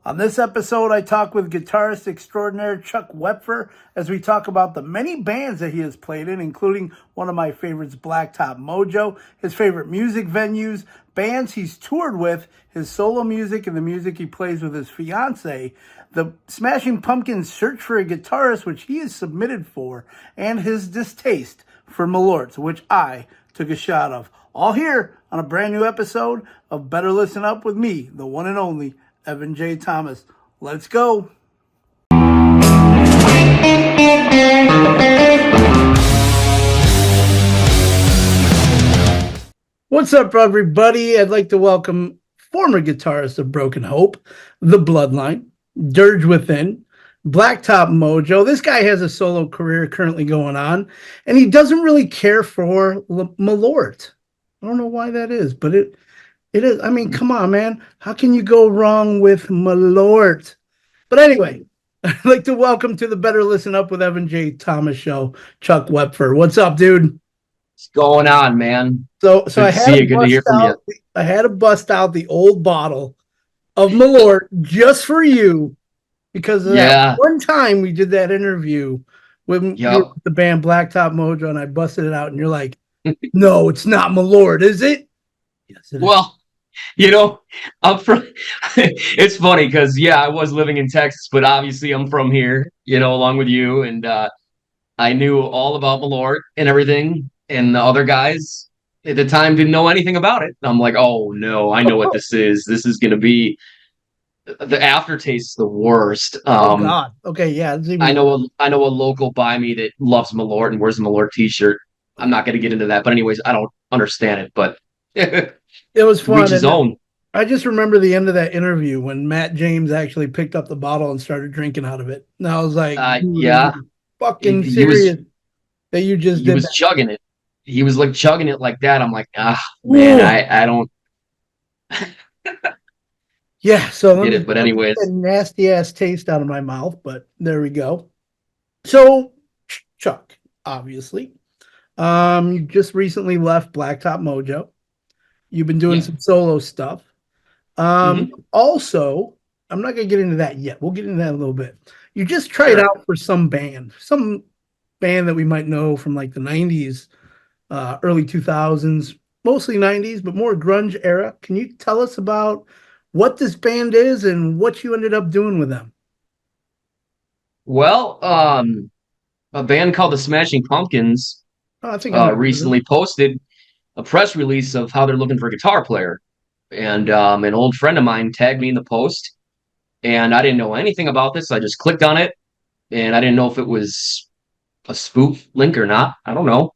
On this episode, I talk with guitarist extraordinaire Chuck Wepfer as we talk about the many bands that he has played in, including one of my favorites, Blacktop Mojo, his favorite music venues, bands he's toured with, his solo music, and the music he plays with his fiance, the Smashing Pumpkins' search for a guitarist, which he is submitted for, and his distaste for Malorts, which I took a shot of. All here on a brand new episode of Better Listen Up with me, the one and only evanjthomas. Let's go. What's up, everybody? I'd like to welcome former guitarist of Broken Hope, The Bloodline, Dirge Within, Blacktop Mojo. This guy has a solo career currently going on, and he doesn't really care for Malort. I don't know why that is, but it is. I mean, come on, man. How can you go wrong with Malort? But anyway, I'd like to welcome to the Better Listen Up with evanjthomas show, Chuck Wepfer. What's up, dude? What's going on, man? So Good I to had see to you. Good to hear from you. I had to bust out the old bottle of Malort just for you because of that one time we did that interview with the band Blacktop Mojo, and I busted it out, and you're like, "No, it's not Malort, is it?" Yes, it is. I'm from. It's funny because I was living in Texas, but obviously I'm from here. Along with you, and I knew all about Malort and everything, and the other guys at the time didn't know anything about it. I'm like, oh no, I know what this is. This is going to be the aftertaste's the worst. Oh God. Okay, yeah. I know a local by me that loves Malort and wears a Malort t-shirt. I'm not going to get into that, but anyways, I don't understand it, but. It was fun. Each his own. I just remember the end of that interview when Matt James actually picked up the bottle and started drinking out of it. And I was like, fucking serious that you just did. He was chugging it. He was like chugging it like that. I'm like, man, I don't. Yeah, so get it, but anyways, a nasty ass taste out of my mouth. But there we go. So, Chuck, obviously, you just recently left Blacktop Mojo. You've been doing some solo stuff. Also, I'm not going to get into that yet. We'll get into that in a little bit. You just tried out for some band that we might know from like the 90s, early 2000s, mostly 90s, but more grunge era. Can you tell us about what this band is and what you ended up doing with them? Well, a band called the Smashing Pumpkins recently posted a press release of how they're looking for a guitar player. And an old friend of mine tagged me in the post, and I didn't know anything about this. I just clicked on it, and I didn't know if it was a spoof link or not. I don't know,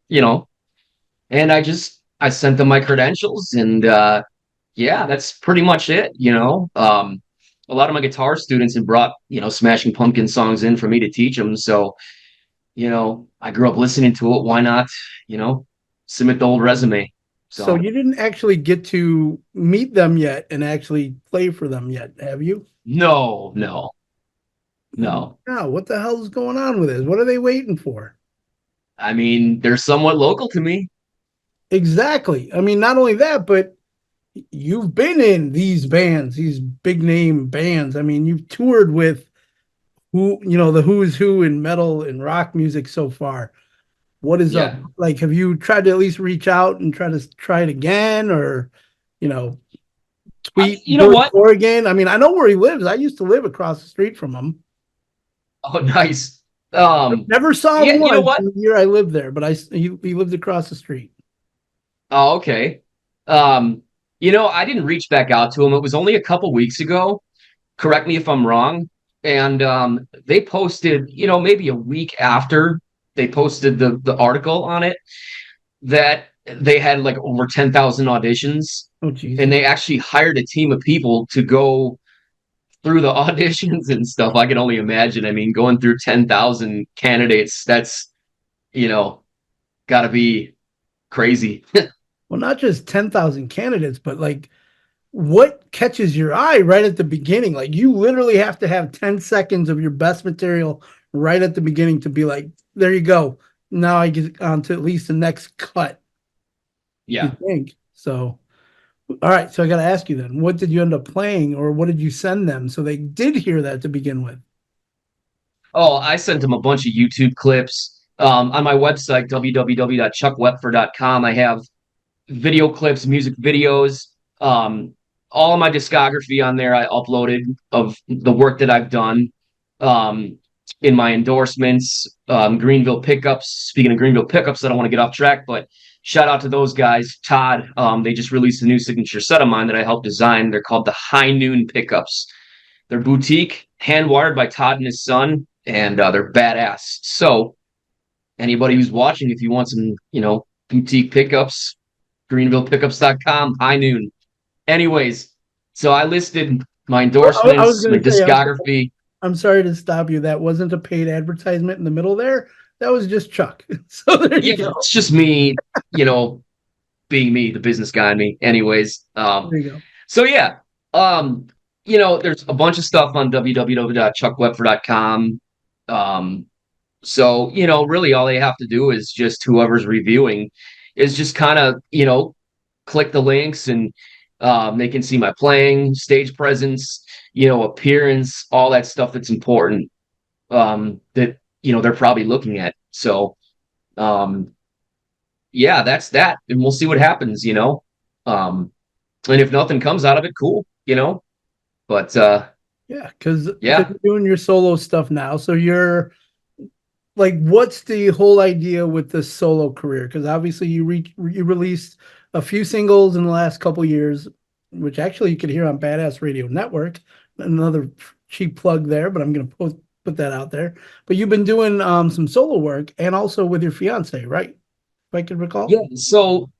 And I sent them my credentials, and that's pretty much it, A lot of my guitar students had brought, Smashing Pumpkin songs in for me to teach them. So, I grew up listening to it. Why not, submit the old resume. So you didn't actually get to meet them yet and actually play for them yet, have you? No. No, what the hell is going on with this? What are they waiting for? I mean, they're somewhat local to me. Exactly. I mean, not only that, but you've been in these bands, these big name bands. I mean, you've toured with the who's who in metal and rock music so far. What is up? Like, have you tried to at least reach out and try it again, or, tweet? What? Oregon. I mean, I know where he lives. I used to live across the street from him. Oh, nice. Never saw him once in the year I lived there, but he lived across the street. Oh, okay. I didn't reach back out to him. It was only a couple weeks ago. Correct me if I'm wrong. And they posted, maybe a week after they posted the article on it, that they had like over 10,000 auditions. Oh, geez. And they actually hired a team of people to go through the auditions and stuff. I can only imagine. I mean, going through 10,000 candidates, that's, got to be crazy. Well, not just 10,000 candidates, but like, what catches your eye right at the beginning? Like, you literally have to have 10 seconds of your best material right at the beginning to be like, there you go. Now I get on to at least the next cut. Yeah. You think so? All right, so I got to ask you then, what did you end up playing, or what did you send them so they did hear that to begin with? Oh, I sent him a bunch of YouTube clips. On my website, www.chuckwepfer.com, I have video clips, music videos, um, all of my discography on there. I uploaded of the work that I've done um, in my endorsements. Greenville Pickups. Speaking of Greenville Pickups, I don't want to get off track, but shout out to those guys. Todd, they just released a new signature set of mine that I helped design. They're called the High Noon Pickups. They're boutique, hand wired by Todd and his son, and they're badass. So anybody who's watching, if you want some, boutique pickups, greenvillepickups.com, high noon. Anyways, so I listed my I was endorsements, my going to say, discography. I'm sorry to stop you. That wasn't a paid advertisement in the middle there. That was just Chuck. So there you go. It's just me, being me, the business guy in me. Anyways, There you go. so yeah, there's a bunch of stuff on www.chuckwepfer.com. So, really all they have to do is just whoever's reviewing is just kind of, click the links and they can see my playing, stage presence, appearance, all that stuff that's important that, they're probably looking at. So, yeah, that's that. And we'll see what happens. And if nothing comes out of it, cool. But Yeah, because yeah. you're doing your solo stuff now. So you're like, what's the whole idea with this solo career? Because obviously you released a few singles in the last couple years, which actually you could hear on Badass Radio Network. Another cheap plug there, but I'm going to put that out there. But you've been doing some solo work and also with your fiance, right? If I can recall. Yeah. So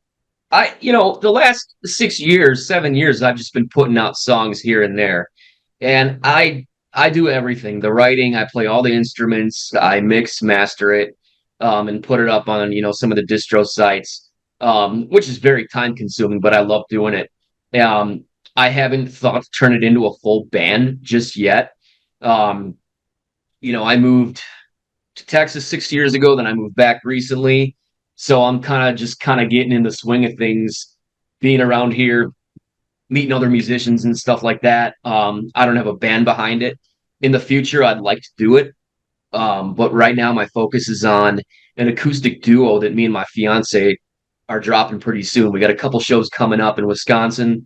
the last 6 years, 7 years, I've just been putting out songs here and there. And I do everything. The writing, I play all the instruments, I mix, master it, and put it up on, some of the distro sites, which is very time consuming, but I love doing it. Um, I haven't thought to turn it into a full band just yet. Um, I moved to Texas 6 years ago, then I moved back recently. So I'm kind of getting in the swing of things, being around here, meeting other musicians and stuff like that. I don't have a band behind it. In the future, I'd like to do it. But right now, my focus is on an acoustic duo that me and my fiance are dropping pretty soon. We got a couple shows coming up in Wisconsin.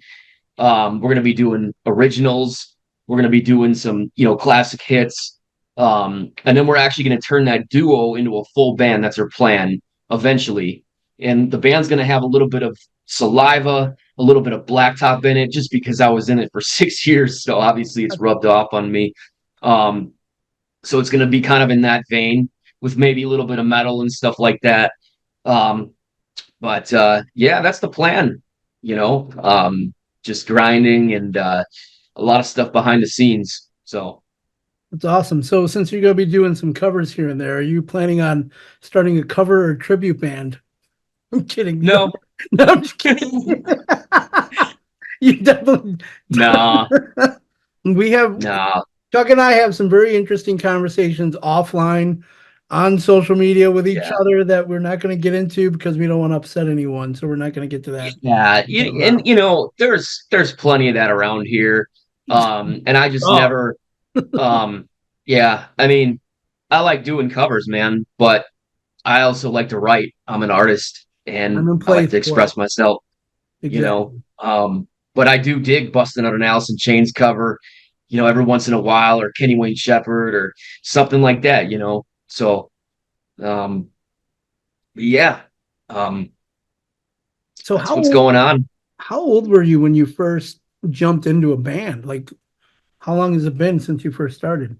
We're going to be doing originals. We're going to be doing some, classic hits. And then we're actually going to turn that duo into a full band. That's our plan eventually. And the band's going to have a little bit of Saliva, a little bit of Blacktop in it, just because I was in it for 6 years. So obviously it's rubbed off on me. So it's going to be kind of in that vein with maybe a little bit of metal and stuff like that. But yeah, that's the plan, just grinding and a lot of stuff behind the scenes. So That's awesome. So since you're going to be doing some covers here and there, are you planning on starting a cover or tribute band? I'm kidding. no. No, I'm just kidding. You definitely. Nah. We have Nah. Chuck and I have some very interesting conversations offline on social media with each other that we're not going to get into because we don't want to upset anyone. So we're not going to get to that. Yeah, and there's plenty of that around here. And I just never yeah, I mean, I like doing covers, man, but I also like to write. I'm an artist and I like to express myself, Exactly. But I do dig busting out an Alice in Chains cover, every once in a while, or Kenny Wayne Shepherd or something like that. So yeah. So that's what's going on. How old were you when you first jumped into a band? Like, how long has it been since you first started?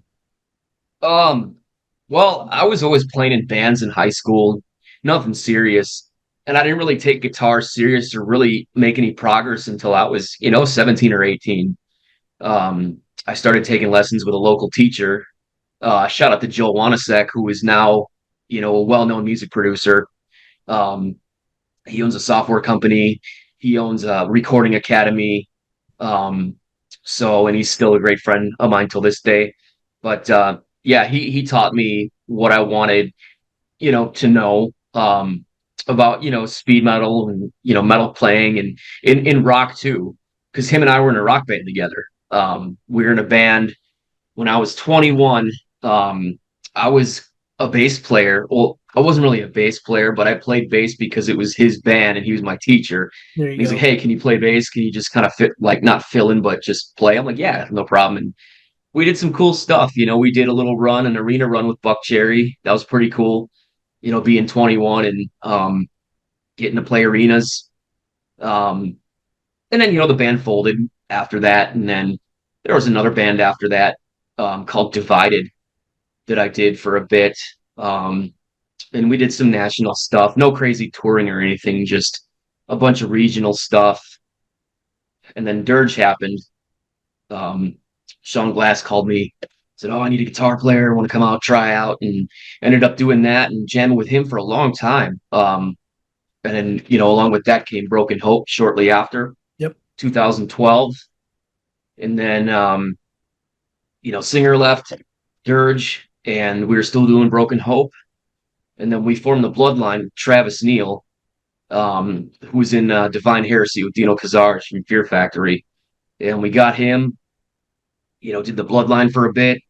Well, I was always playing in bands in high school, nothing serious. And I didn't really take guitar serious or really make any progress until I was, 17 or 18. I started taking lessons with a local teacher. Shout out to Joe Wanasek, who is now, a well-known music producer. Um, he owns a software company. He owns a recording academy. Um, and he's still a great friend of mine till this day. But yeah, he taught me what I wanted, to know. about, speed metal and, metal playing and in rock too. Cause him and I were in a rock band together. We were in a band when I was 21. I was a bass player. Well, I wasn't really a bass player, but I played bass because it was his band and he was my teacher. There And you he's like, go. "Hey, can you play bass? Can you just kind of fit, like, not fill in, but just play?" I'm like, "Yeah, no problem." And we did some cool stuff. We did a little run, an arena run with Buck Cherry. That was pretty cool. Being 21 and getting to play arenas. Um, and then, the band folded after that. And then there was another band after that called Divided that I did for a bit. And we did some national stuff, no crazy touring or anything, just a bunch of regional stuff. And then Dirge happened. Um, Sean Glass called me, said, "Oh, I need a guitar player. I want to come out, try out." And ended up doing that and jamming with him for a long time. And then, along with that came Broken Hope shortly after, Yep. 2012. And then, Singer left, Dirge, and we were still doing Broken Hope. And then we formed the Bloodline with Travis Neal, who was in Divine Heresy with Dino Cazares from Fear Factory. And we got him, did the Bloodline for a bit.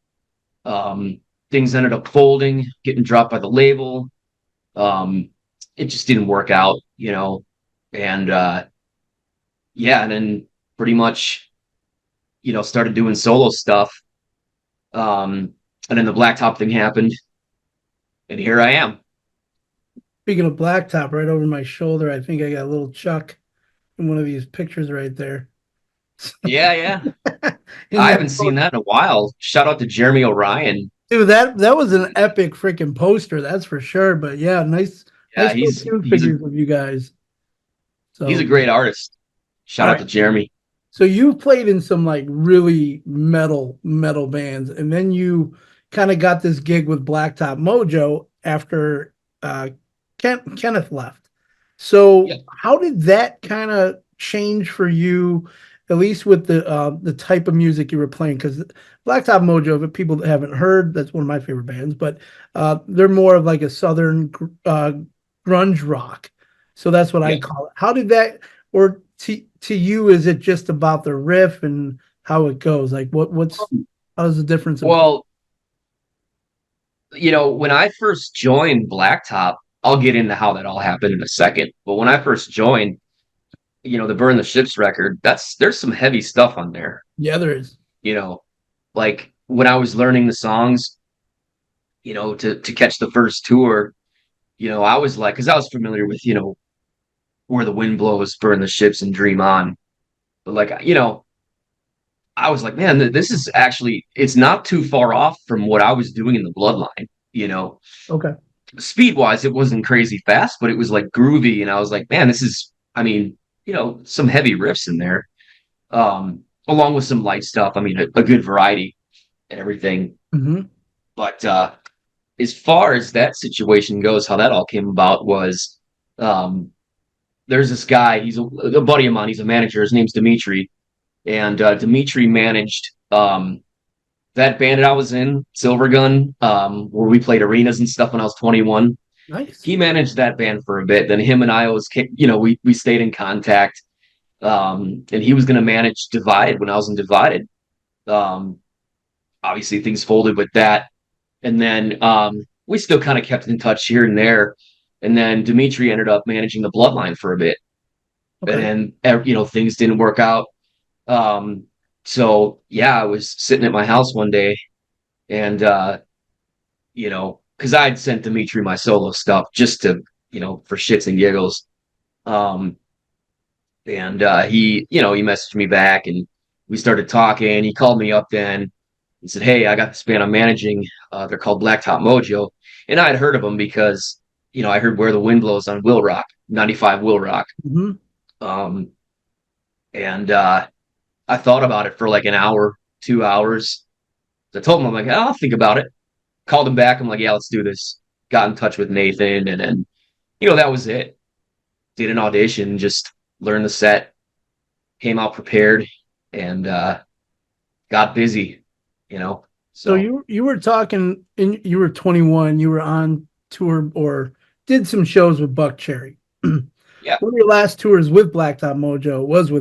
Things ended up folding, getting dropped by the label. It just didn't work out, and yeah, and then pretty much, started doing solo stuff. And then the Blacktop thing happened, and here I am. Speaking of Blacktop, right over my shoulder, I think I got a little Chuck in one of these pictures right there. Yeah, yeah. In I that haven't seen post. that in a while. Shout out to Jeremy O'Ryan. Dude, that was an epic freaking poster, that's for sure. But yeah, Yeah, nice little he's two he's a figures of you guys. he's a So great artist. all Shout out right. to Jeremy. So you played in some like really metal bands, and then you kind of got this gig with Blacktop Mojo after uh, Kenneth left. So Yeah. how did that kind of change for you, at least with the type of music you were playing? Because Blacktop Mojo, if people that haven't heard, that's one of my favorite bands, but they're more of like a southern grunge rock. So that's what I Yeah. call it. How did that, or to you, is it just about the riff and how it goes? Like what's how's the difference in play? Well, when I first joined Blacktop, I'll get into how that all happened in a second. But when I first joined, the Burn the Ships record, there's some heavy stuff on there. Yeah, there is. You know, like when I was learning the songs, to catch the first tour, I was like, because I was familiar with, Where the Wind Blows, Burn the Ships, and Dream On. But like, I was like, man, this is actually, it's not too far off from what I was doing in the Bloodline. Okay. Speed wise, it wasn't crazy fast, but it was like groovy. And I was like, man, this is, I mean, some heavy riffs in there, along with some light stuff. I mean, a good variety and everything. Hmm. But as far as that situation goes, how that all came about was um, there's this guy, he's a buddy of mine, he's a manager, his name's Dimitri. And Dimitri managed that band that I was in, Silver Gun, where we played arenas and stuff when I was 21. Nice. He managed that band for a bit. Then him and I was, we stayed in contact. And he was going to manage Divided when I was in Divided. Um, Obviously, things folded with that. And then we still kind of kept in touch here and there. And then Dimitri ended up managing the Bloodline for a bit. Okay. And then, things didn't work out. Um, so yeah, I was sitting at my house one day and, because I had sent Dimitri my solo stuff just to, for shits and giggles. Um, and he messaged me back and we started talking. He called me up then and said, "Hey, I got this band I'm managing. They're called Blacktop Mojo." And I had heard of them because, I heard Where the Wind Blows on Will Rock, 95 Will Rock. Hmm. Um, and I thought about it for like an hour, 2 hours. I told him, I'm like, "Oh, I'll think about it." Called him back. I'm like, "Yeah, let's do this." Got in touch with Nathan, and then, that was it. Did an audition, just learned the set, came out prepared, and got busy, So So you were talking, and you were 21. You were on tour or did some shows with Buck Cherry. Yeah. One of your last tours with Blacktop Mojo was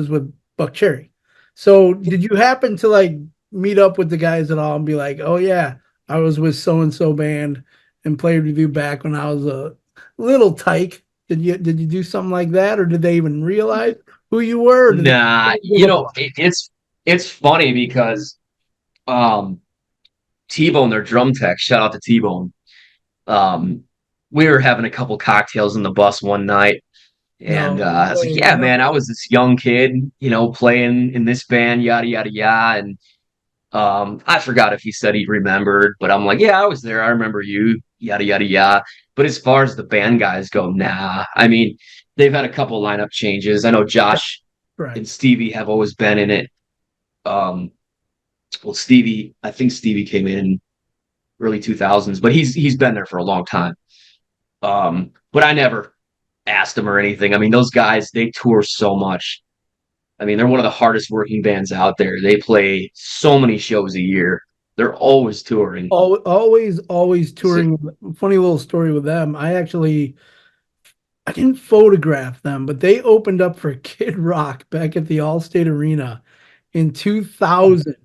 with Buck Cherry. So did you happen to like meet up with the guys at all and be like, oh yeah, I was with so and so band and played with you back when I was a little tyke? Did you do something like that, or did they even realize who you were? Or did Nah, they give up on it's funny because um T-Bone, their drum tech, shout out to T-Bone. Um, we were having a couple cocktails in the bus one night, and no I was like, way, "Yeah, no. man, I was this young kid, playing in this band, yada yada yada." And I forgot if he said he remembered, but I'm like, "Yeah, I was there. I remember you, yada yada yada." But as far as the band guys go, nah. I mean, they've had a couple lineup changes. I know Josh Right. and Stevie have always been in it. Um, well, Stevie, I think Stevie came in early 2000s, but he's been there for a long time. But I never asked him or anything. I mean, those guys, they tour so much. I mean, they're one of the hardest working bands out there. They play so many shows a year. They're always touring. Always So, touring. Funny little story with them. I didn't photograph them, but they opened up for Kid Rock back at the Allstate Arena in 2000.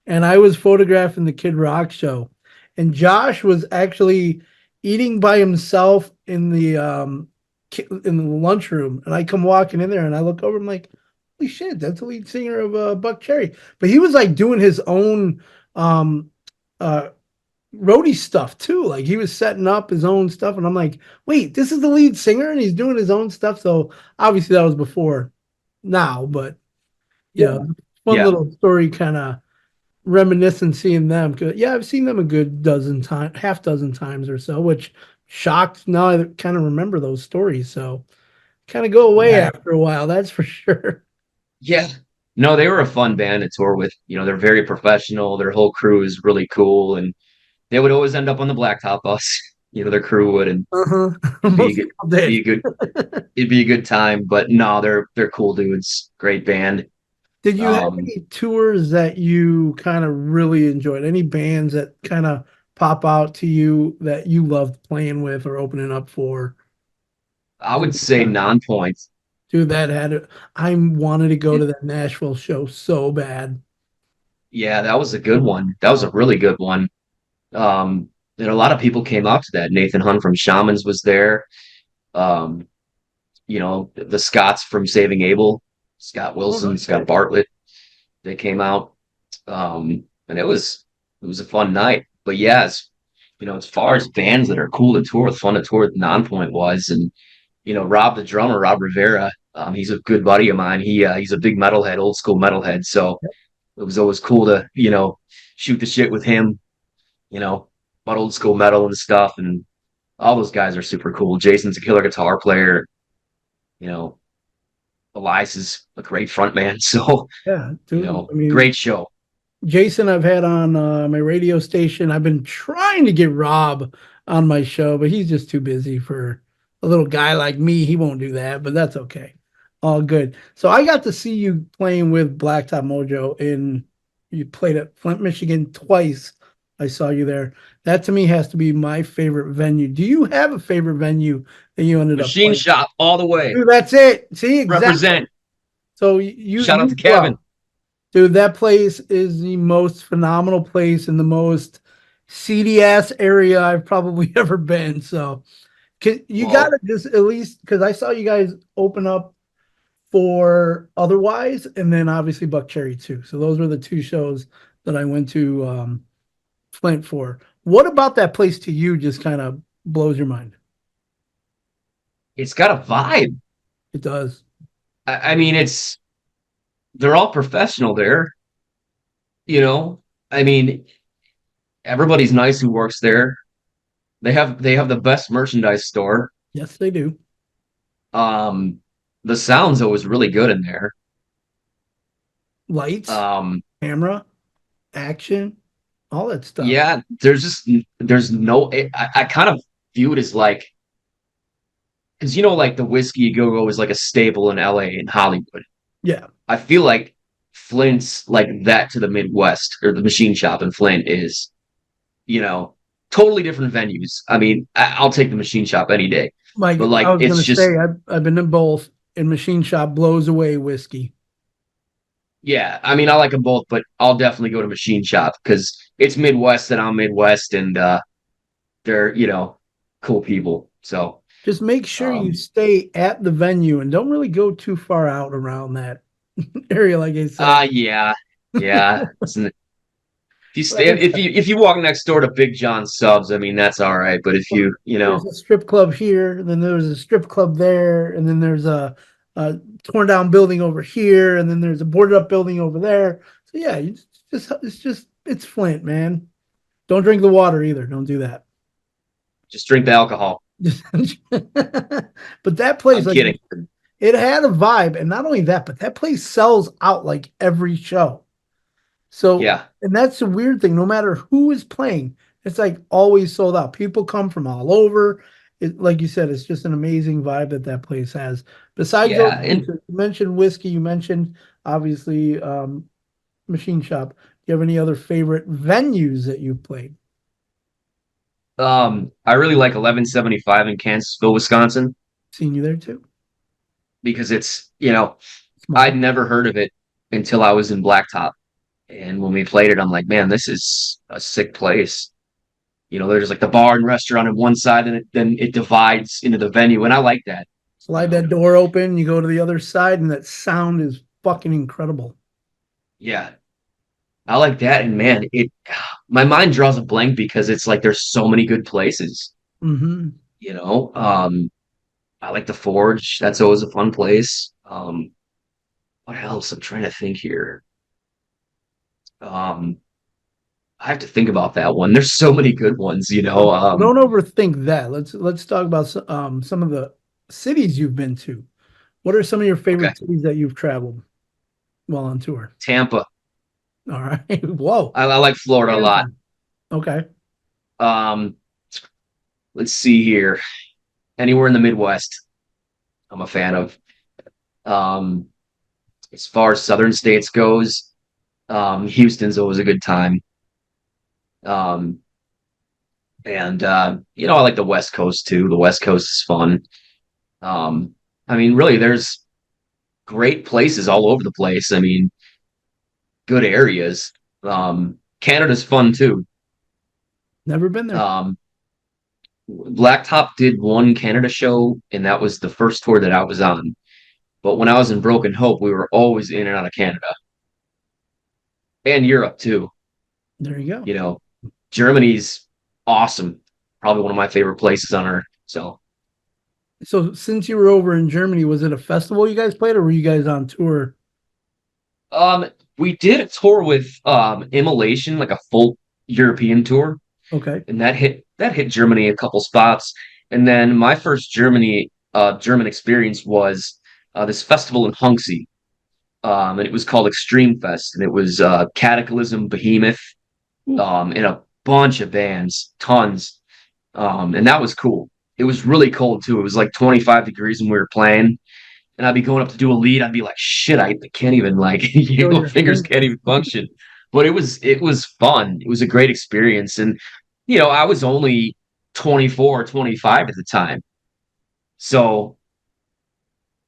And I was photographing the Kid Rock show. And Josh was actually eating by himself in the lunchroom. And I come walking in there and I look over, I'm like, holy shit, that's the lead singer of Buck Cherry. But he was like doing his own um uh roadie stuff too. Like he was setting up his own stuff, and I'm like, wait, this is the lead singer, and he's doing his own stuff. So obviously that was before now, but yeah, fun yeah. little story, kind of reminiscent seeing them. 'Cause, yeah, I've seen them a good dozen times, half dozen times or so, which shocked. Now I kind of remember those stories, so kind of go away Yeah. after a while. That's for sure. Yeah. No, they were a fun band to tour with. They're very professional. Their whole crew is really cool. And they would always end up on the Blacktop bus. Their crew would, and Uh-huh. it'd be a Most good, people did. be a good, it'd be a good time. But no, they're cool dudes. Great band. Did you have Um, any tours that you kind of really enjoyed? Any bands that kind of pop out to you that you loved playing with or opening up for? I would say non-point. Dude, that had it. I wanted to go to that Nashville show so bad. Yeah, that was a good one. That was a Oh, really good one. And a lot of people came out to that. Nathan Hunt from Shamans was there. Um, the Scots from Saving Abel, Scott Wilson, okay. Scott Bartlett, they came out. And it was a fun night. But yeah, as far as bands that are cool to tour with, fun to tour with, Nonpoint was, and Rob the drummer, Rob Rivera, he's a good buddy of mine. He's a big metalhead, old school metalhead. So it was always cool to shoot the shit with him, you know, about old school metal and stuff. And all those guys are super cool. Jason's a killer guitar player. You know, Elias is a great front man. So, Yeah, dude. I mean, great show. Jason, I've had on my radio station. I've been trying to get Rob on my show, but he's just too busy for a little guy like me. He won't do that, but that's okay. All good. So I got to see you playing with Blacktop Mojo you played at Flint, Michigan twice. I saw you there. That to me has to be my favorite venue. Do you have a favorite venue that you ended up Machine playing? Shop all the way. Dude, that's it. See, exactly. Represent. So Shout out to well, Kevin. dude, that place is the most phenomenal place in the most CDS area I've probably ever been. So you gotta Well, just at least, because I saw you guys open up for Otherwise, and then obviously Buck Cherry too. So those were the two shows that I went to Flint for. What about that place to you just kind of blows your mind? it's got a vibe. It does. I mean, they're all professional there. You know, I mean, everybody's nice who works there. They have the best merchandise store. Yes, they do. Um, the sound's always really good in there. Lights, Um, camera, action, all that stuff. yeah, there's no. I kind of view it as like, because like the whiskey go go is like a staple in LA and Hollywood. Yeah. I feel like Flint's like that to the Midwest, or the machine shop in Flint is, you know. totally different venues. I mean, I'll take the Machine Shop any day. Like But I like was it's gonna just say, I've been in both, and Machine Shop blows away whiskey. yeah, I mean I like them both, but I'll definitely go to Machine Shop because it's Midwest and I'm Midwest and they're, cool people. So Just make sure you um stay at the venue and don't really go too far out around that area, like I said. yeah. Yeah. If you Like stay I said, if you walk next door to Big John Subs, I mean that's all right. But if there's a strip club here, then there's a strip club there, and then there's a torn down building over here, and then there's a boarded up building over there. So yeah, it's Flint, man. Don't drink the water either. Don't do that. just drink the alcohol. But that place, I'm like kidding. it had a vibe, and not only that, but that place sells out like every show. So, Yeah. and that's the weird thing. No matter who is playing, it's like always sold out. People come from all over. Like you said, it's just an amazing vibe that that place has. Besides those, Yeah. And you mentioned whiskey. You mentioned obviously Machine Shop. Do you have any other favorite venues that you've played? I really like 1175 in Kansasville, Wisconsin, Seen you there too. because it's, I'd Small. never heard of it until I was in Blacktop. And when we played it, I'm like, man, this is a sick place. There's like the bar and restaurant on one side, and then it divides into the venue, and I like that. You Slide know, that door open. You go to the other side, and that sound is fucking incredible. yeah, I like that. And man, my mind draws a blank because it's like there's so many good places. Hmm. You know, I like the Forge. That's always a fun place. What else? I'm trying to think here. Um, I have to think about that one. There's so many good ones. Well, don't overthink that. Let's talk about some of the cities you've been to. What are some of your Okay, favorite cities that you've traveled while on tour? Tampa. All right. Whoa. I like Florida a lot. Tampa. Okay. Um, let's see here. Anywhere in the Midwest, I'm a fan of. Um, as far as southern states goes, Houston's always a good time. Um, and I like the West Coast too. The West Coast is fun. Um, I mean, really, there's great places all over the place. I mean, good areas. Canada's fun too. Never been there. Um, Blacktop did one Canada show, and that was the first tour that I was on. But when I was in Broken Hope, we were always in and out of Canada and Europe too. There you go. You know, Germany's awesome. Probably one of my favorite places on earth. So, So since you were over in Germany, was it a festival you guys played, or were you guys on tour? um, we did a tour with Immolation, like a full European tour, Okay. and that hit Germany a couple spots. And then my first German experience was this festival in Hunksy, and it was called Extreme Fest, and it was Cataclysm, Behemoth, Ooh, and a bunch of bands, tons. And that was cool. It was really cold too. It was like 25 degrees when we were playing. And I'd be going up to do a lead. I'd be like, shit, I can't even like feel your fingers can't fingers. even function. But it was fun. It was a great experience. And I was only 24 or 25 at the time. So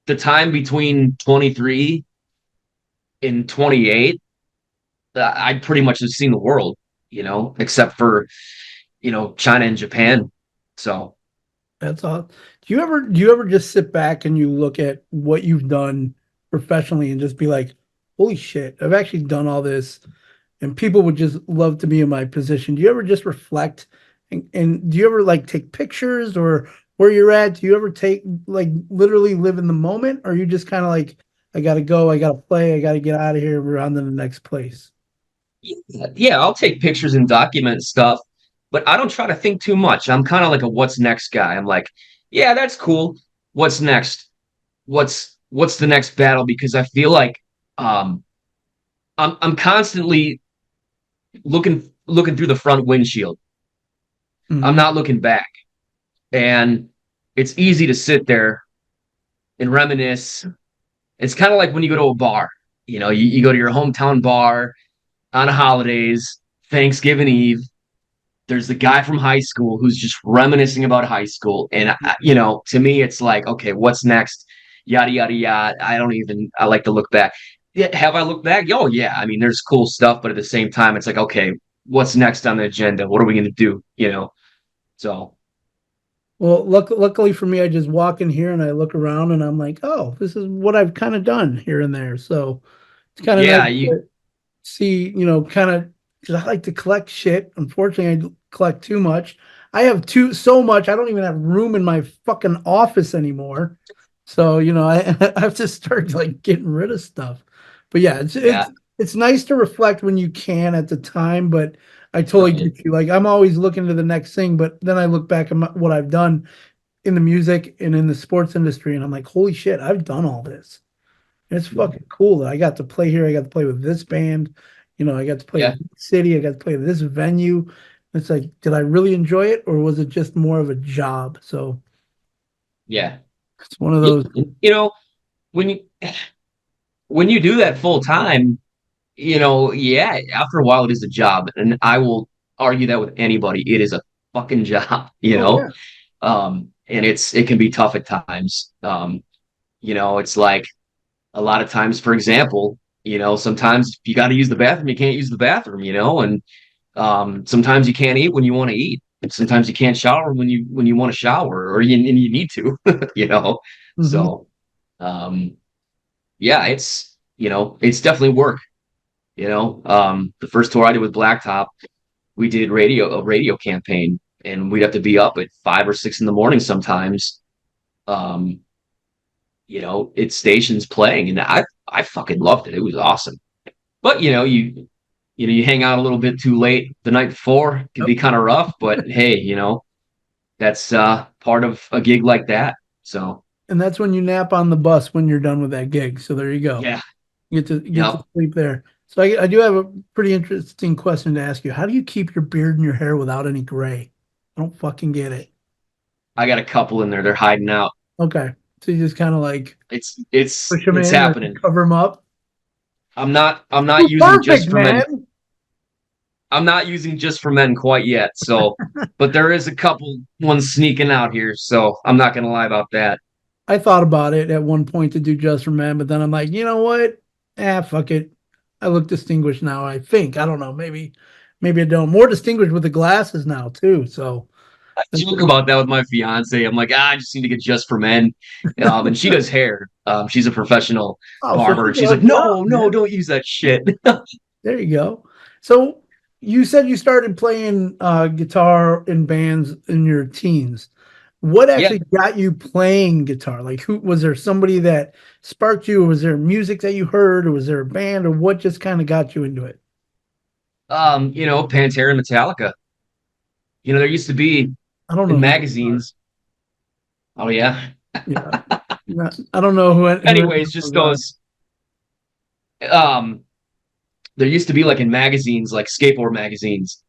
the time between 23 and 28, I pretty much have seen the world, except for, China and Japan. So That's all. Do you ever just sit back and you look at what you've done professionally and just be like, holy shit, I've actually done all this and people would just love to be in my position. Do you ever just reflect and do you ever like take pictures or where you're at? Do you ever take like literally live in the moment or are you just kind of like, I gotta go, I gotta play, I gotta get out of here, we're on to the next place? yeah, I'll take pictures and document stuff, but I don't try to think too much. I'm kind of like a what's next guy. I'm like, yeah, that's cool. What's next? What's the next battle? Because I feel like um I'm constantly looking through the front windshield. I'm Hmm. not looking back. And it's easy to sit there and reminisce. It's kind of like when you go to a bar. You go to your hometown bar on holidays, Thanksgiving Eve, there's the guy from high school who's just reminiscing about high school. And, to me, it's like, okay, what's next? Yada, yada, yada. I like to look back. Yeah, have I looked back? Oh, yeah. I mean, there's cool stuff, but at the same time, it's like, okay, what's next on the agenda? What are we going to do? So. Well, luckily for me, I just walk in here and I look around and I'm like, oh, this is what I've kind of done here and there. So it's kind of nice Yeah, to see, kind of because I like to collect shit. Unfortunately, I collect too much. I have so much. I don't even have room in my fucking office anymore. So I have to start like getting rid of stuff. But yeah, it's yeah, it's nice to reflect when you can at the time. But I totally right. get you. Like I'm always looking to the next thing, but then I look back at what I've done in the music and in the sports industry, and I'm like, holy shit, I've done all this. And it's fucking cool that I got to play here. I got to play with this band. I got to play Yeah, in this city. I got to play at this venue. It's like, did I really enjoy it, or was it just more of a job? So yeah. it's one of Yeah, those. when you when you do that full time, yeah, after a while it is a job, and I will argue that with anybody. It is a fucking job, Oh yeah. and it can be tough at times. It's like a lot of times, for example, sometimes you got to use the bathroom, you can't use the bathroom, and sometimes you can't eat when you want to eat. Sometimes you can't shower when you want to shower, or and you need to, you know. Mm-hmm. So, yeah, it's definitely work. The first tour I did with Blacktop, we did a radio campaign, and we'd have to be up at 5 or 6 in the morning sometimes. Um, it's stations playing, and I fucking loved it. It was awesome. But you hang out a little bit too late the night before, it can Yep. be kind of rough. But hey, that's part of a gig like that. So And that's when you nap on the bus when you're done with that gig. So there you go. yeah, You get to yep. sleep there. So I do have a pretty interesting question to ask you. How do you keep your beard and your hair without any gray? I don't fucking get it. I got a couple in there. They're hiding out. Okay. So you just kind of like It's it's push them it's in or happening. cover them up. I'm not You're using perfect, just for men. man. I'm not using just for men quite yet. So, but there is a couple ones sneaking out here. So I'm not gonna lie about that. I thought about it at one point to do just for men, but then I'm like, you know what? Fuck it. I look distinguished now. I think. I don't know. Maybe I don't. More distinguished with the glasses now too. So I joke about that with my fiance. I'm like, I just need to get just for men. And she does hair. She's a professional oh, so barber, she and can she's hook like, you up, no, no, man. don't use that shit. There you go. So you said you started playing guitar in bands in your teens. What Yeah. actually got you playing guitar? Like, who was there? Somebody that sparked you, or was there music that you heard, or was there a band, or what just kind of got you into it? Pantera and Metallica. There used to be I don't know in who those are. magazines. Oh yeah. Yeah, I don't know who any Anyways, of just those are. those. Um, there used to be like in magazines, like skateboard magazines.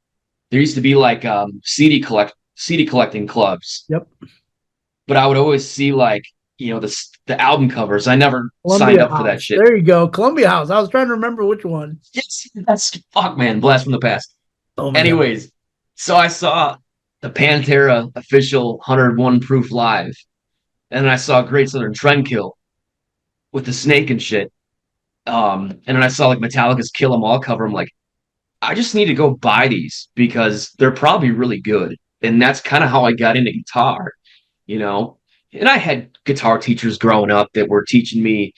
There used to be like CD collecting clubs, Yep, but I would always see like the album covers. I never signed Columbia up for that House. shit. There you go, Columbia House. I was trying to remember which one. Yes, that's fuck, man, blast from the past. Oh my god. Anyways, so I saw the Pantera official 101 proof live, and then I saw Great Southern Trendkill with the snake and shit. And then I saw like Metallica's Kill 'Em All cover. I'm like, I just need to go buy these because they're probably really good. And that's kind of how I got into guitar, you know. And I had guitar teachers growing up that were teaching me,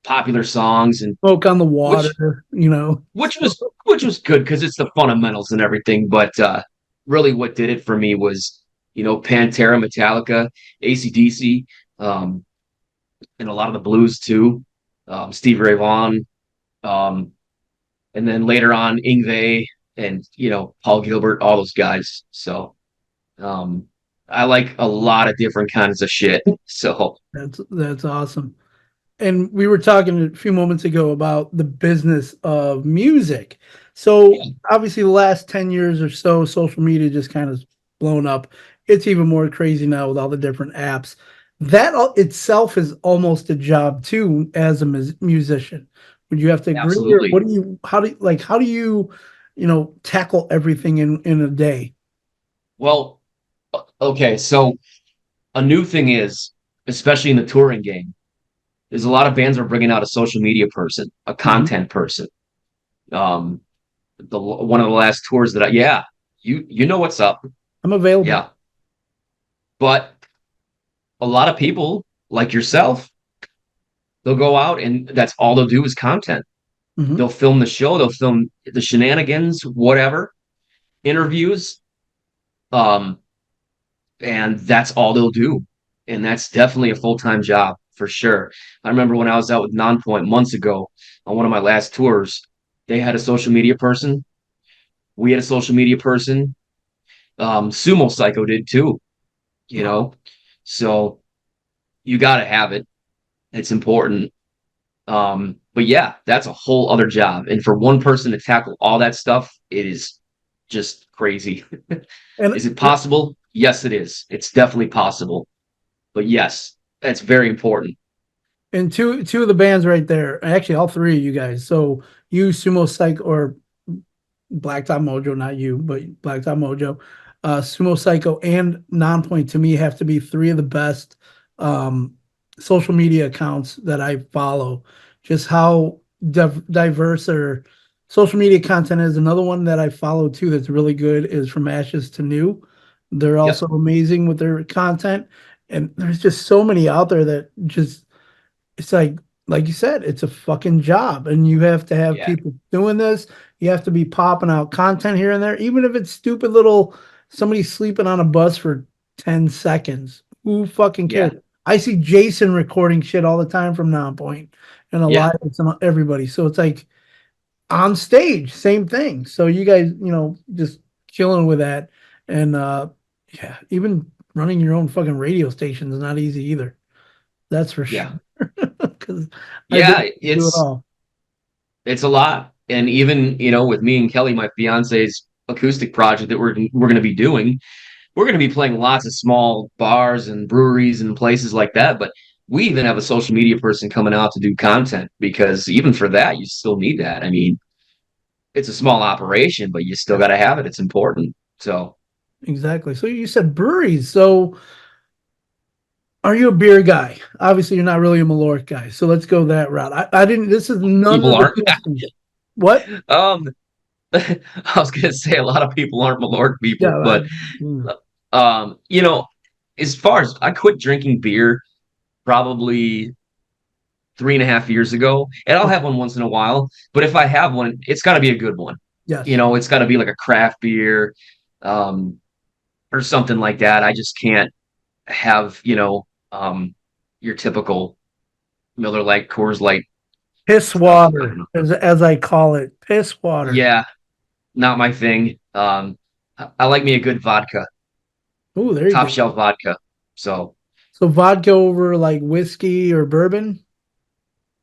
popular songs and Smoke on the which water. which was good because it's the fundamentals and everything. But really, what did it for me was, Pantera, Metallica, AC/DC, and a lot of the blues too. Stevie Ray Vaughan, um, and then later on Ingve and Paul Gilbert, all those guys. So um, I like a lot of different kinds of shit. So That's awesome. And we were talking a few moments ago about the business of music. So yeah, obviously the last 10 years or so, social media just kind of blown up. It's even more crazy now with all the different apps. That itself is almost a job too as a musician. Would you have to agree, or absolutely. what do you, how do you, tackle everything in a day? Well, okay, so a new thing is, especially in the touring game, there's a lot of bands are bringing out a social media person, a Mhm. content person. Um, the one of the last tours that yeah, you know what's up, I'm available. yeah. But a lot of people like yourself, they'll go out and that's all they'll do is content. Hmm. They'll film the show, they'll film the shenanigans, whatever, interviews, um, and that's all they'll do. And that's definitely a full-time job for sure. I remember when I was out with Nonpoint months ago on one of my last tours, they had a social media person. We had a social media person. Sumo Psycho did too, you Wow. know. So you got to have it. It's important. But yeah, that's a whole other job. And for one person to tackle all that stuff, it is just crazy. And Is it possible? Yes, it is. It's definitely possible. But yes, that's very important. and two of the bands right there, actually all three of you guys. So you, Sumo Psych, or Blacktop Mojo, not you, but Blacktop Mojo, Sumo Psycho, and Nonpoint to me have to be three of the best um, social media accounts that I follow. Just how diverse their social media content is. Another one that I follow too that's really good is From Ashes to New. They're also Yep. amazing with their content, and there's just so many out there that just it's like you said, it's a fucking job, and you have to have Yeah. people doing this. You have to be popping out content here and there, even if it's stupid little somebody sleeping on a bus for 10 seconds. Who fucking cares? Yeah. I see Jason recording shit all the time from Nonpoint and a Yeah. live with everybody. So it's like on stage, same thing. So you guys, just killing with that. And yeah, even running your own fucking radio station is not easy either. That's for Yeah. sure. Because I Yeah. do it all. It's a lot. And even, with me and Kelly, my fiance's acoustic project that we're going to be doing, we're going to be playing lots of small bars and breweries and places like that. But we even have a social media person coming out to do content because even for that, you still need that. I mean, it's a small operation, but you still Yeah, got to have it. It's important. So, exactly. So you said breweries. So are you a beer guy? Obviously, you're not really a Malort guy. So let's go that route. I didn't. This is none people of the aren't. questions. What? um, I was going to say a lot of people aren't Malort Yeah. people, but um, you know, as far as I quit drinking beer probably 3.5 years ago, and I'll have one once in a while. But if I have one, it's got to be a good one. Yes. It's got to be like a craft beer, um, or something like that. I just can't have your typical Miller Lite, Coors Light Piss stuff. I don't water, know. as I call it. Piss water. Yeah, not my thing. I like me a good vodka, Oh, there you top go. shelf vodka. So So vodka over like whiskey or bourbon.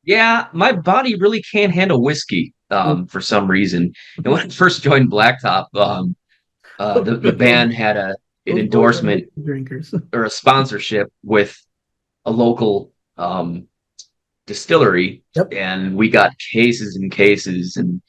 yeah, my body really can't handle whiskey Oh, for some reason. And when I first joined Blacktop, the band had an those boys are endorsement whiskey drinkers. or a sponsorship with a local distillery, Yep. and we got cases and cases, and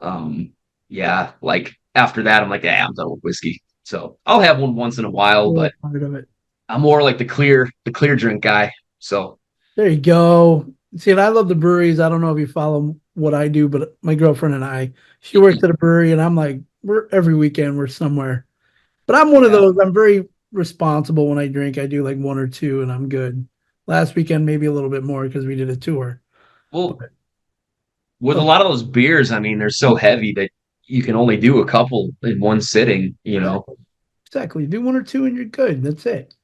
um, yeah, like after that, I'm like, yeah, I'm done with whiskey. So I'll have one once in a while, Oh, but part of it. I'm more like the clear drink guy. So There you go. See, and I love the breweries. I don't know if you follow what I do, but my girlfriend and I, she works at a brewery, and I'm like, we're every weekend we're somewhere. But I'm one of yeah, those. I'm very responsible when I drink. I do like one or two, and I'm good. Last weekend, maybe a little bit more because we did a tour. well, But with a oh, lot of those beers, I mean, they're so heavy that you can only do a couple in one sitting. exactly, exactly. Do one or two, and you're good. That's it.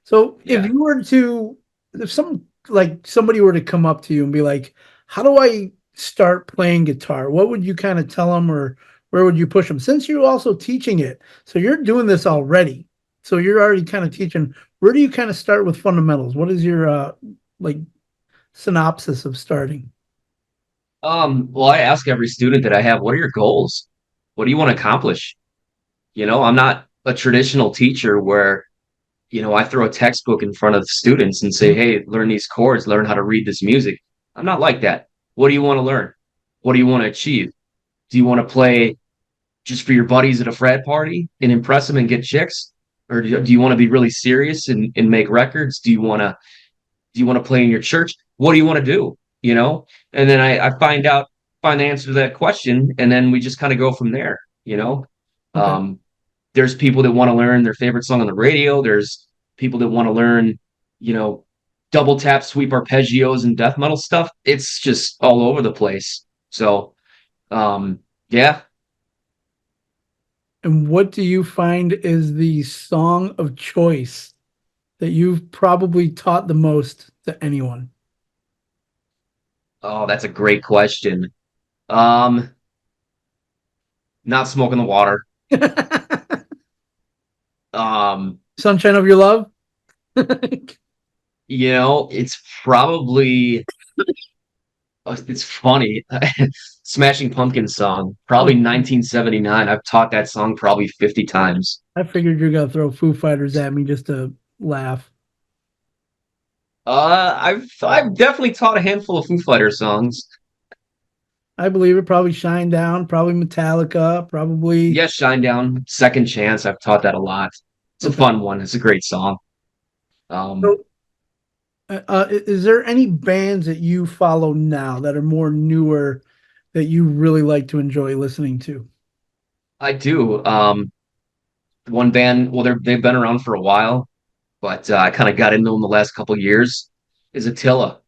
So if Yeah. you were to, if some like somebody were to come up to you and be like, "How do I start playing guitar?" What would you kind of tell them, or where would you push them? Since you're also teaching it, so you're doing this already. So you're already kind of teaching. Where do you kind of start with fundamentals? What is your like synopsis of starting? Well, I ask every student that I have, what are your goals? What do you want to accomplish? I'm not a traditional teacher where, I throw a textbook in front of students and say, hey, learn these chords, learn how to read this music. I'm not like that. What do you want to learn? What do you want to achieve? Do you want to play just for your buddies at a frat party and impress them and get chicks? Or do you want to be really serious and make records? Do you want to play in your church? What do you want to do? You know? And then I find the answer to that question, and then we just kind of go from there, you know? Okay. There's people that want to learn their favorite song on the radio. There's people that want to learn, you know, double tap sweep arpeggios and death metal stuff. It's just all over the place. So, yeah. And what do you find is the song of choice that you've probably taught the most to anyone? Oh, that's a great question. Um, Not smoking the water. Um, Sunshine of Your Love? it's probably it's funny. Smashing Pumpkins song, probably Oh, 1979. I've taught that song probably 50 times. I figured you're gonna throw Foo Fighters at me just to laugh. I've definitely taught a handful of Foo Fighter songs. I believe it. Probably Shine Down, probably Metallica, probably. Yes, Shine Down, Second Chance. I've taught that a lot. It's a Okay. fun one. It's a great song. Um, So, is there any bands that you follow now that are more newer that you really like to enjoy listening to? I do. One band, well, they've been around for a while, but I kind of got into them the last couple of years. Is Attila.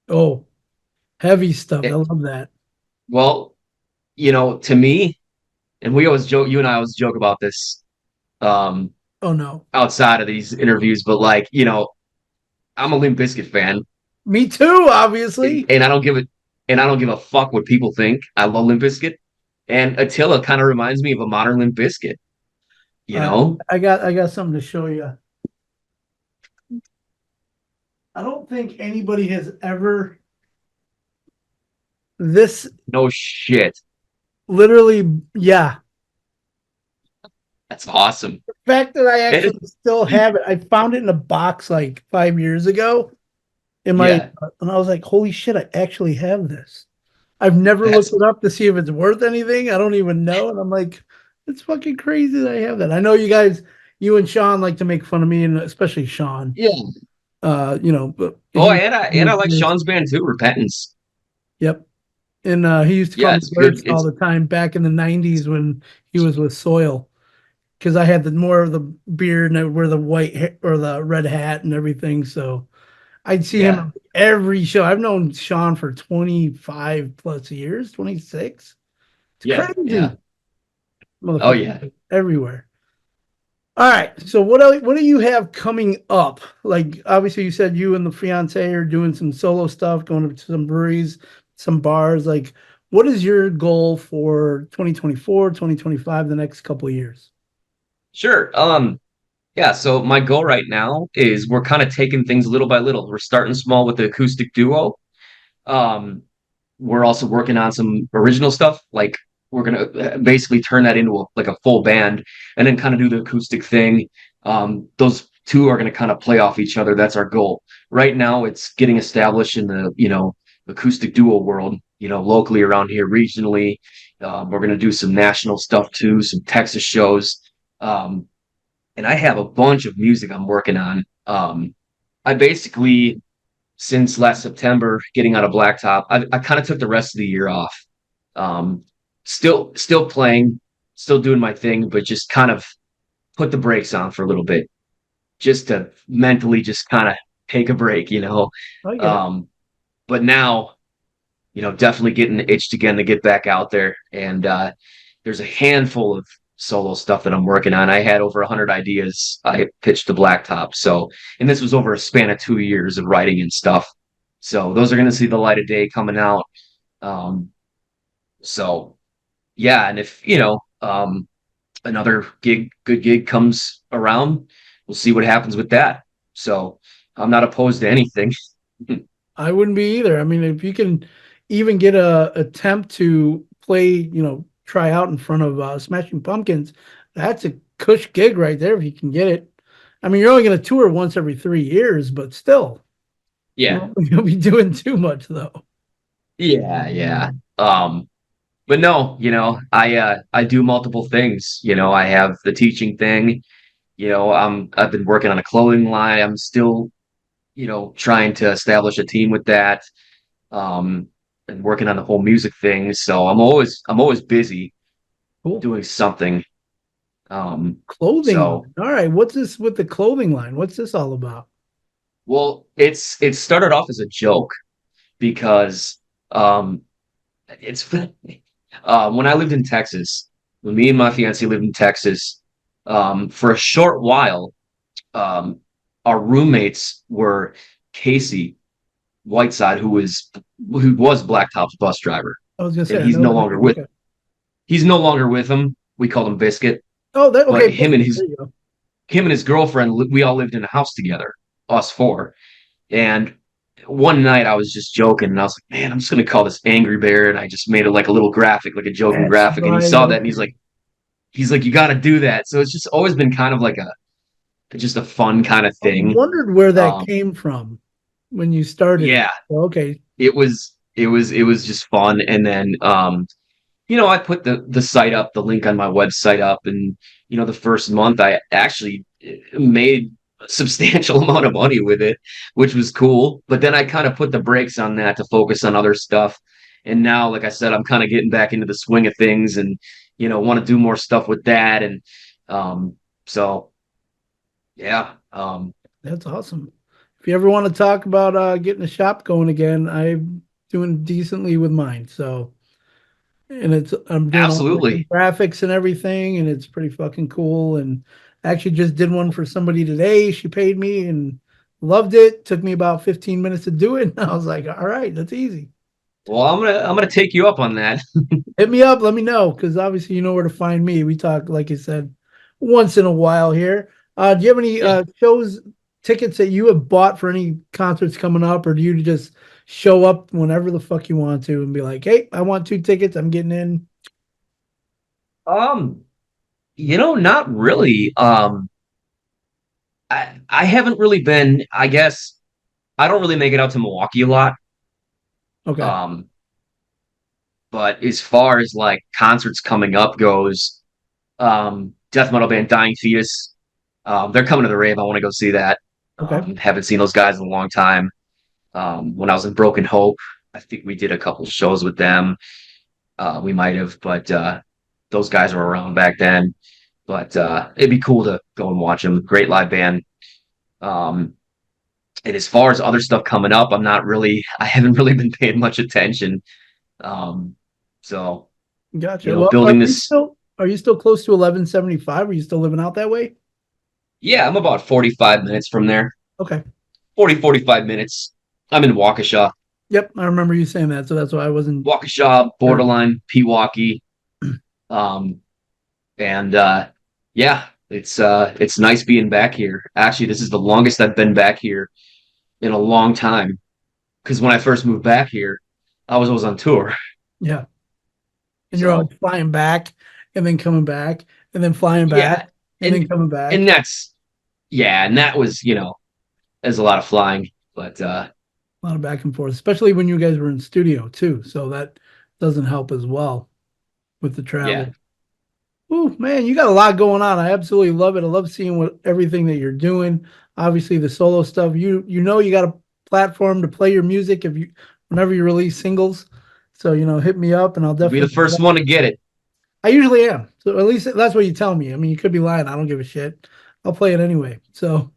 Oh, heavy stuff. I It, love that. well, to me, and we always joke. You and I always joke about this um, Oh no, outside of these interviews, but like, I'm a Limp Bizkit fan, me too. Obviously, and I don't give a fuck what people think. I love Limp Bizkit, and Attila kind of reminds me of a modern Limp Bizkit. You uh, know, I got something to show you. I don't think anybody has ever this no shit. literally. Yeah, That's awesome. the fact that I It, actually still have it. I found it in a box like 5 years ago in my, yeah, and I was like, holy shit, I actually have this. I've never looked that's it up to see if it's worth anything. I don't even know. And I'm like, it's fucking crazy that I have that. I know you guys, you and Sean like to make fun of me, and especially Sean. yeah. But Oh, he, and I like Sean's band too, Repentance. yep. And he used to call Yeah, me it's good. Riffs all It's the time back in the 90s when he was with Soil. Because I had the more of the beard and I wear the white or the red hat and everything. So I'd see him yeah, at every show. I've known Sean for 25 plus years, 26. It's yeah, yeah. crazy. Oh yeah. Motherfucker everywhere. All right. So what do you have coming up? Like obviously you said you and the fiance are doing some solo stuff, going to some breweries, some bars. Like what is your goal for 2024, 2025, the next couple of years? Sure. Yeah, so my goal right now is we're kind of taking things little by little. We're starting small with the acoustic duo. Um, we're also working on some original stuff. Like we're gonna basically turn that into like a full band, and then kind of do the acoustic thing. Those two are gonna kind of play off each other. That's our goal. Right now, it's getting established in the acoustic duo world. Locally around here, regionally. We're gonna do some national stuff too, some Texas shows. Um, and I have a bunch of music I'm working on. I basically, since last September, getting out of Blacktop, I kind of took the rest of the year off. Um, still playing, still doing my thing, but just kind of put the brakes on for a little bit, just to mentally just kind of take a break. I get it. Um, but now, definitely getting itched again to get back out there. And there's a handful of solo stuff that I'm working on. I had over 100 ideas I pitched to Blacktop. So, and this was over a span of 2 years of writing and stuff. So those are going to see the light of day coming out. Um, so yeah, and if another good gig comes around, we'll see what happens with that. So I'm not opposed to anything. I wouldn't be either. I mean, if you can even get a attempt to play, try out in front of Smashing Pumpkins, that's a cush gig right there if you can get it. I mean, you're only going to tour once every 3 years, but still, Yeah, you'll be doing too much though. yeah. Um, but no, I do multiple things. I have the teaching thing. I've been working on a clothing line. I'm still, trying to establish a team with that. Um, and working on the whole music thing. So I'm always busy Cool. doing something. Clothing So line. All right. What's this with the clothing line? What's this all about? well, it started off as a joke because um it's when I lived in Texas, when me and my fiance lived in Texas, for a short while, um, our roommates were Casey Whiteside, who was Blacktop's bus driver, I was gonna and say I know the name. Okay. he's no longer with him. We called him Biscuit, Oh, that but okay. There you go. him and his girlfriend, we all lived in a house together, us four. And one night I was just joking, and I was like, "Man, I'm just gonna call this Angry Bear," and I just made it like a little graphic, like a joking That's graphic. And he right. saw that, and Okay. he's like, "You got to do that." So it's just always been kind of like just a fun kind of I thing. wondered where that Um, came from when you started it. yeah, Okay. it was just fun, and then I put the site up, the link on my website up, and the first month I actually made a substantial amount of money with it, which was cool. But then I kind of put the brakes on that to focus on other stuff. And now, like I said, I'm kind of getting back into the swing of things, and want to do more stuff with that. And so yeah, That's awesome. If you ever want to talk about getting a shop going again, I'm doing decently with mine. So, and I'm doing all my absolutely. graphics and everything, and it's pretty fucking cool. And I actually just did one for somebody today. She paid me and loved it. Took me about 15 minutes to do it. And I was like, all right, that's easy. Well, I'm gonna take you up on that. Hit me up, let me know, because obviously you know where to find me. We talk, like I said, once in a while here. Do you have any Yeah. shows, tickets that you have bought for any concerts coming up, or do you just show up whenever the fuck you want to and be like, hey, I want 2 tickets, I'm getting in? Um, not really. I haven't really been, I guess I don't really make it out to Milwaukee a lot. Okay, Um, but as far as like concerts coming up goes, death metal band Dying Fetus, they're coming to the rave. I want to go see that. okay, Haven't seen those guys in a long time. When I was in Broken Hope, I think we did a couple shows with them. We might have, but those guys were around back then. But it'd be cool to go and watch them. Great live band. Um, and as far as other stuff coming up, I haven't really been paying much attention. Um, so, gotcha. Well, building this, are you still close to 1175? Are you still living out that way? yeah, I'm about 45 minutes from there. Okay. 45 minutes. I'm in Waukesha. Yep, I remember you saying that, so that's why I wasn't Waukesha, sure. borderline, Pewaukee. Um, and yeah, it's nice being back here. Actually, this is the longest I've been back here in a long time. Because when I first moved back here, I was on tour. Yeah. And you're So always flying back and then coming back and then flying back yeah, and and then coming back. and that's yeah, and that was there's a lot of flying, but A lot of back and forth, especially when you guys were in studio too. So that doesn't help as well with the yeah, travel. Oh man, you got a lot going on. I absolutely love it. I love seeing what everything that you're doing. Obviously the solo stuff. You know you got a platform to play your music if you whenever you release singles. So hit me up and I'll you'll be the definitely. first one to get it. I usually am. So at least that's what you tell me. I mean, you could be lying. I don't give a shit. I'll play it anyway. So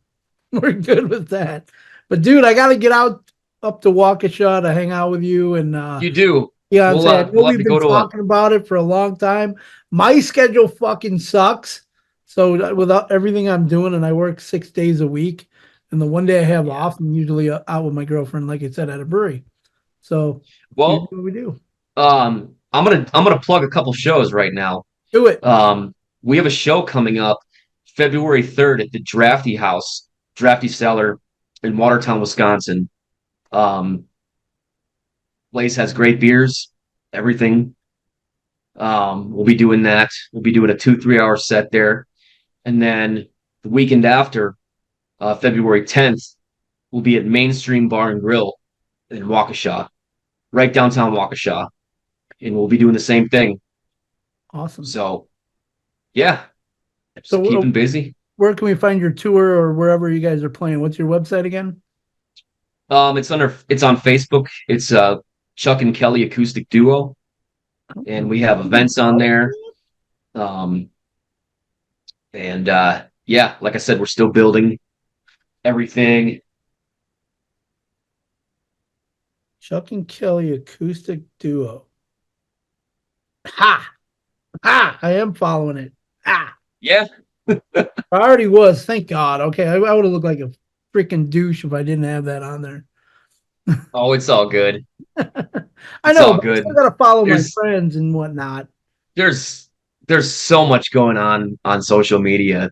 we're good with that. But dude, I gotta get out up to Waukesha to hang out with you and You do. yeah, I'm We'll saying I know we'll have we've to been go to a talking about it for a long time. My schedule fucking sucks. So without everything I'm doing, and I work 6 days a week, and the one day I have yeah. off, I'm usually out with my girlfriend, like I said, at a brewery. So usually Well, what we do. I'm gonna plug a couple shows right now. Do it. We have a show coming up February 3rd at the Drafty Cellar in Watertown, Wisconsin. Um, place has great beers, everything. We'll be doing that. We'll be doing a 2-3 hour set there. And then the weekend after, February 10th, we'll be at Mainstream Bar and Grill in Waukesha, right downtown Waukesha. and we'll be doing the same thing. Awesome. So, yeah, just So keeping busy. Where can we find your tour or wherever you guys are playing? What's your website again? It's on Facebook. It's Chuck and Kelly Acoustic Duo, and we have events on there. Um, and yeah, like I said, we're still building everything. Chuck and Kelly Acoustic Duo. Ha! Ha! I am following it. Ah! Yeah. I already was. Thank God. Okay. I would have looked like a freaking douche if I didn't have that on there. Oh, it's all good. I It's know, all but I good. still got to follow my There's friends and whatnot. there's there's so much going on social media.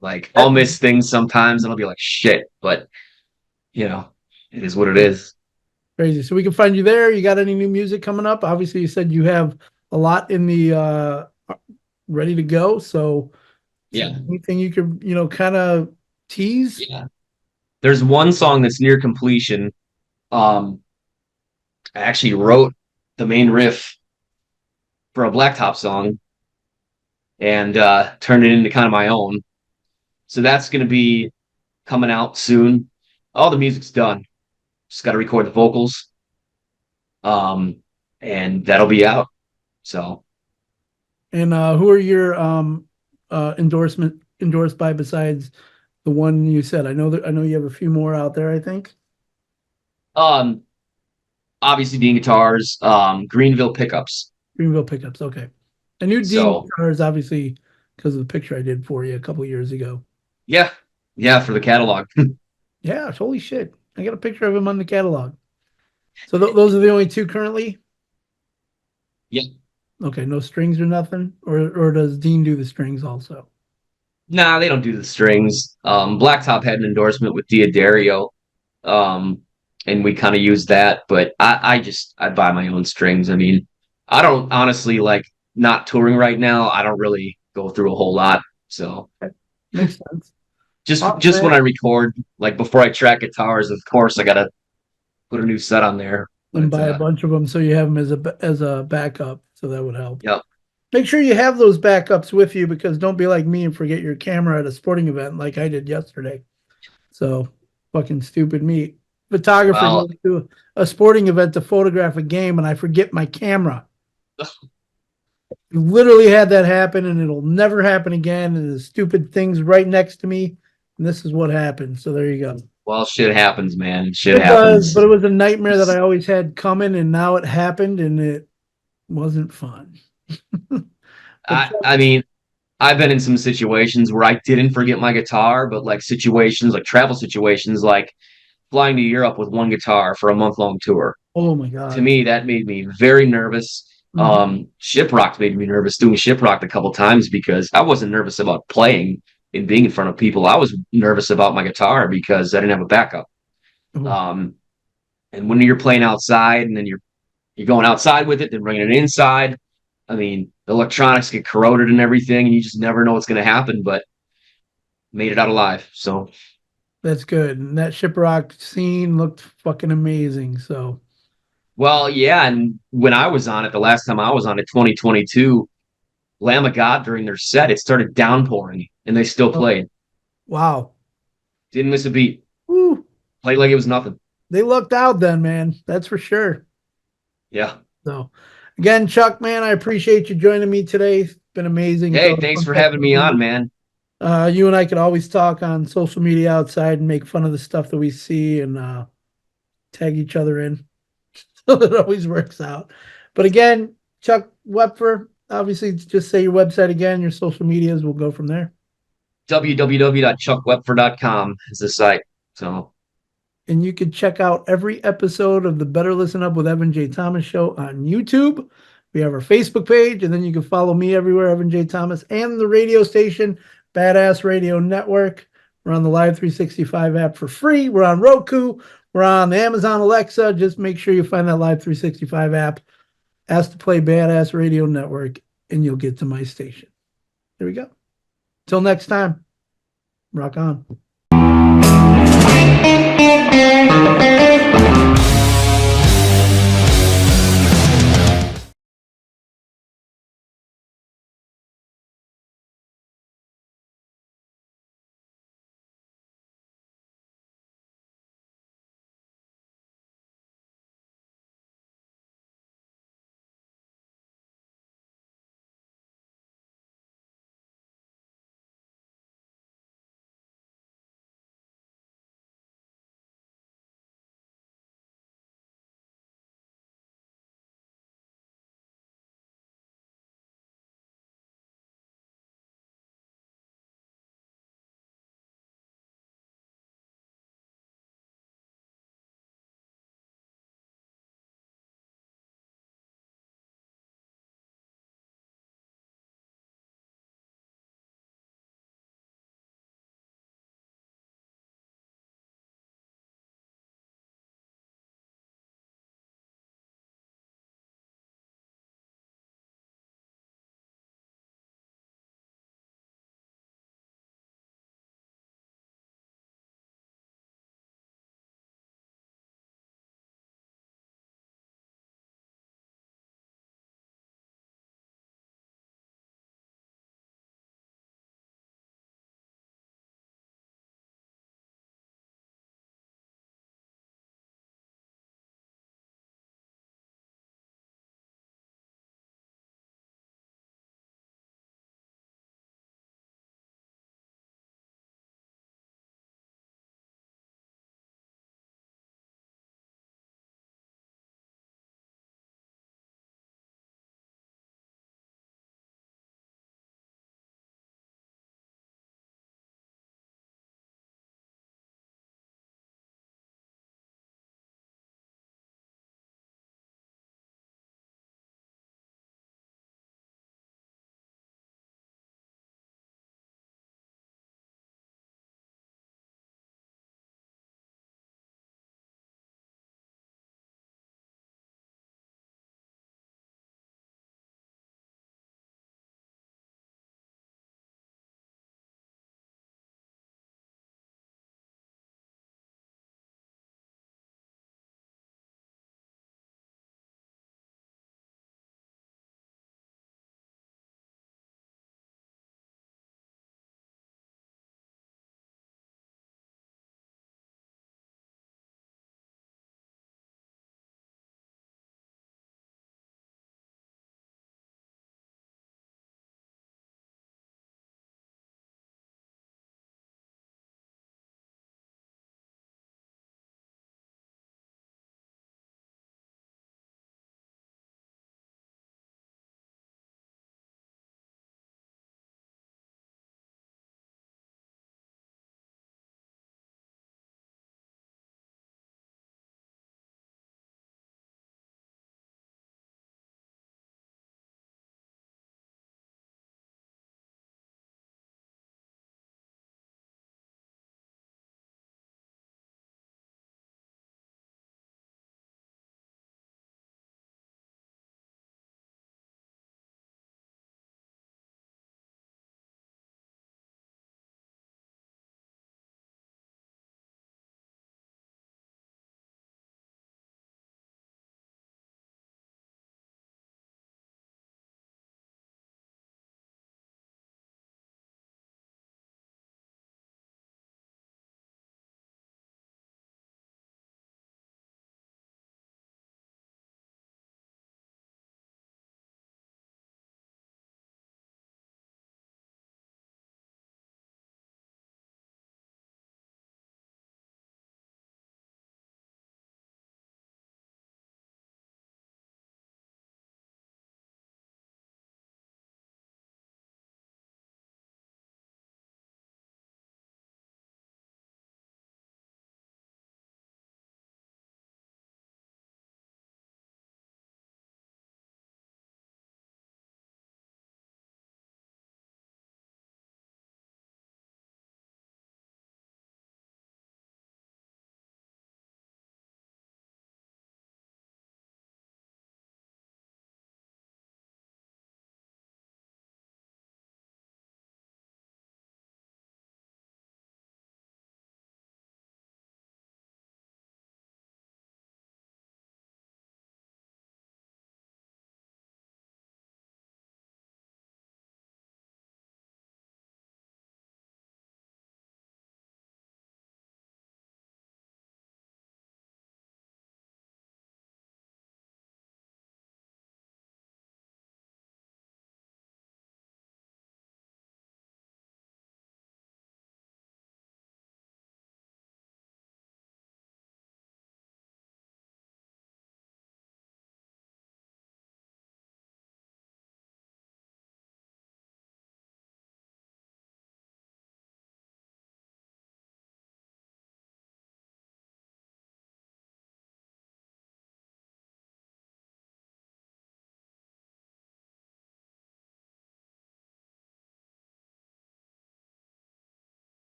Like I'll That's miss things sometimes, and I'll be like, shit. But you know, it is what it is. crazy. So we can find you there. You got any new music coming up? Obviously, you said you have a lot in the ready to go. So Yeah, anything you could, kind of tease? yeah. There's one song that's near completion. Um, I actually wrote the main riff for a Blacktop song and turned it into kind of my own. So that's going to be coming out soon. All the music's done. Just got to record the vocals. Um, and that'll be out. So, And who are your endorsed by besides the one you said? I know you have a few more out there, I think. um, obviously Dean Guitars, Greenville Pickups. Greenville Pickups. Okay. I knew Dean So, Guitars obviously because of the picture I did for you a couple years ago. yeah, yeah, for the catalog. Yeah, holy shit. I got a picture of him on the catalog. So those are the only two currently? Yeah. Okay, no strings or nothing? Or does Dean do the strings also? Nah, they don't do the strings. Blacktop had an endorsement with Diodario, um, and we kind of used that. But I buy my own strings. I mean, I don't honestly like not touring right now. I don't really go through a whole lot. So Okay. Makes sense. just when I record, like before I track guitars, of course I gotta put a new set on there. And But buy a bunch of them so you have them as a backup. So that would help. yep. Make sure you have those backups with you because don't be like me and forget your camera at a sporting event like I did yesterday. So fucking stupid me. Photographer Well, goes to a sporting event to photograph a game and I forget my camera. Literally had that happen and it'll never happen again. And the stupid thing's right next to me. And this is what happened. So there you go. well, shit happens, man. Shit It does, happens. but it was a nightmare that I always had coming and now it happened and it wasn't fun. But I mean, I've been in some situations where I didn't forget my guitar, but like situations, like travel situations, like flying to Europe with one guitar for a month-long tour. oh my To God. me, that made me very nervous. Shiprocked made me nervous doing Shiprocked a couple times because I wasn't nervous about playing and being in front of people. I was nervous about my guitar because I didn't have a backup. Oh, Um, and when you're playing outside and then you're going outside with it, then bringing it inside. I mean, the electronics get corroded and everything, and you just never know what's going to happen. But made it out alive. So, that's good. And that Shiprock scene looked fucking amazing. So, well, yeah. And when I was on it, the last time I was on it, 2022, Lamb of God during their set, it started downpouring, and they still oh, played. wow. Didn't miss a beat. Woo. Played like it was nothing. They lucked out then, man. That's for sure. Yeah. So, again, Chuck, man, I appreciate you joining me today. It's been amazing. It's Hey, always thanks fun for catching having up me with on, you. man. You and I could always talk on social media outside and make fun of the stuff that we see and tag each other in. So it always works out. But again, Chuck Wepfer, obviously, just say your website again, your social medias. We'll go from there. www.chuckwepfer.com is the site. So, And you can check out every episode of the Better Listen Up with Evan J. Thomas show on YouTube. We have our Facebook page, and then you can follow me everywhere, Evan J. Thomas, and the radio station, Badass Radio Network. We're on the Live 365 app for free. We're on Roku. We're on the Amazon Alexa. Just make sure you find that Live 365 app. Ask to play Badass Radio Network, and you'll get to my station. There we go. Till next time, rock on.